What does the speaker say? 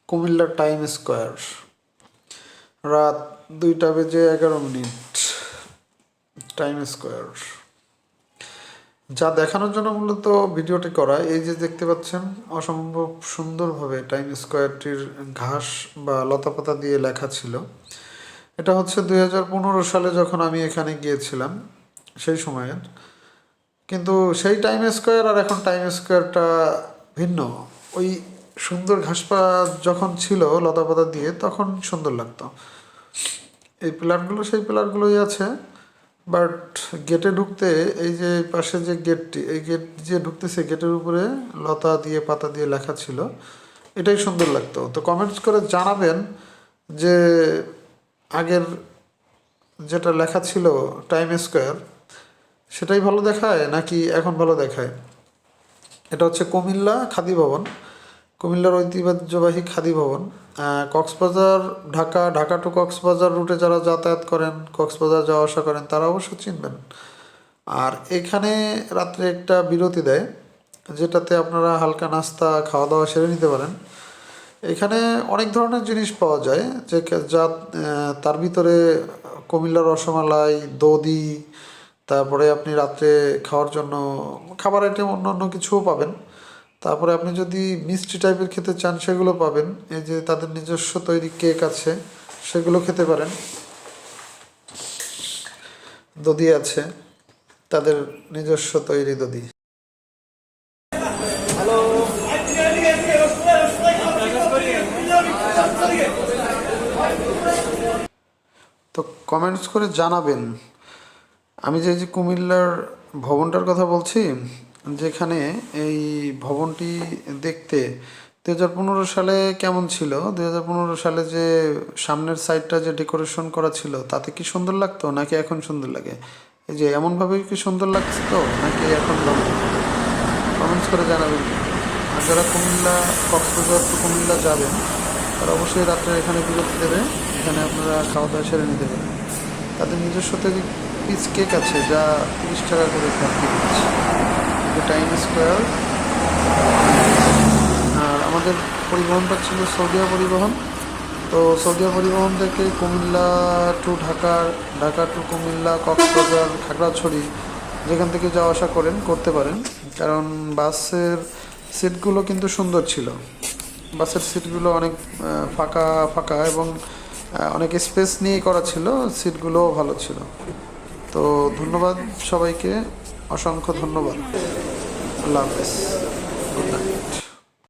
Comilla time square, রাত 2:11 time square. যা দেখানোর জন্য মূলত ভিডিওটি করা, এই যে দেখতে পাচ্ছেন অসম্ভব সুন্দরভাবে টাইম স্কোয়ারটির ঘাস বা লতাপাতা দিয়ে লেখা ছিল। এটা হচ্ছে 2015 সালে যখন আমি এখানে গিয়েছিলাম সেই সময়ের। কিন্তু সেই টাইম স্কোয়ার আর এখন টাইম স্কোয়ারটা ভিন্ন। ওই সুন্দর ঘাসপা যখন ছিল লতাপাতা দিয়ে তখন সুন্দর লাগতো। এই পিলারগুলো সেই পিলারগুলোই আছে, বাট গেটে ঢুকতে এই যে পাশে যে গেটটি, এই গেট যে ঢুকতেছে গেটের উপরে লতা দিয়ে পাতা দিয়ে লেখা ছিল, এটাই সুন্দর লাগতো। তো কমেন্টস করে জানাবেন যে আগের যেটা লেখা ছিল টাইম স্কোয়ার সেটাই ভালো দেখায় নাকি এখন ভালো দেখায়। এটা হচ্ছে কুমিল্লা খাদি ভবন, কুমিল্লার ঐতিহ্যবাহী খাদি ভবন। কক্সবাজার ঢাকা, ঢাকা টু কক্সবাজার রুটে যারা যাতায়াত করেন, কক্সবাজার যাওয়া আসা করেন, তারা অবশ্য চিনবেন। আর এখানে রাত্রে একটা বিরতি দেয়, যেটাতে আপনারা হালকা নাস্তা খাওয়া দাওয়া সেরে নিতে পারেন। এখানে অনেক ধরনের জিনিস পাওয়া যায়, যে যা তার ভিতরে কুমিল্লার রসমালাই, দধি, তারপরে আপনি রাত্রে খাওয়ার জন্য খাবার আইটেম অন্য অন্য কিছুও পাবেন। তারপরে আপনি যদি মিষ্টি টাইপের খেতে চান সেগুলো পাবেন। এই যে তাদের নিজস্ব তৈরি কেক আছে, সেগুলো খেতে পারেন। দধি আছে, তাদের নিজস্ব তৈরি দধি। তো কমেন্টস করে জানাবেন। আমি যে কুমিল্লার ভবনটার কথা বলছি, যেখানে এই ভবনটি দেখতে 2015 সালে কেমন ছিল, 2015 সালে যে সামনের সাইডটা যে ডেকোরেশন করা ছিল তাতে কি সুন্দর লাগতো নাকি এখন সুন্দর লাগে? এই যে এমনভাবে কি সুন্দর লাগতো নাকি এখন ভালো? কমেন্টস করে জানাবেন। আর যারা কুমিল্লা, কক্সবাজার টু কুমিল্লা যাবেন তারা অবশ্যই রাত্রে এখানে বিরতি দেবে। এখানে আপনারা খাওয়া দাওয়া সেরে নিতে পারেন। তাদের নিজস্ব তৈরি পিস কেক আছে, যা 30 টাকা করে পার পিস। Time square. আর আমাদের পরিবহনটা ছিল সৌদিয়া পরিবহন। তো সৌদিয়া পরিবহন থেকে কুমিল্লা টু ঢাকা, ঢাকা টু কুমিল্লা, কক্সবাজার, খাগড়াছড়ি, যেখান থেকে যাওয়া আসা করতে পারেন। কারণ বাসের সিটগুলো কিন্তু সুন্দর ছিল, বাসের সিটগুলো অনেক ফাঁকা ফাঁকা এবং অনেক স্পেস নিয়ে করা ছিল, সিটগুলোও ভালো ছিল। তো ধন্যবাদ সবাইকে, অসংখ্য ধন্যবাদ। আল্লাহ হাফেজ, গুড নাইট।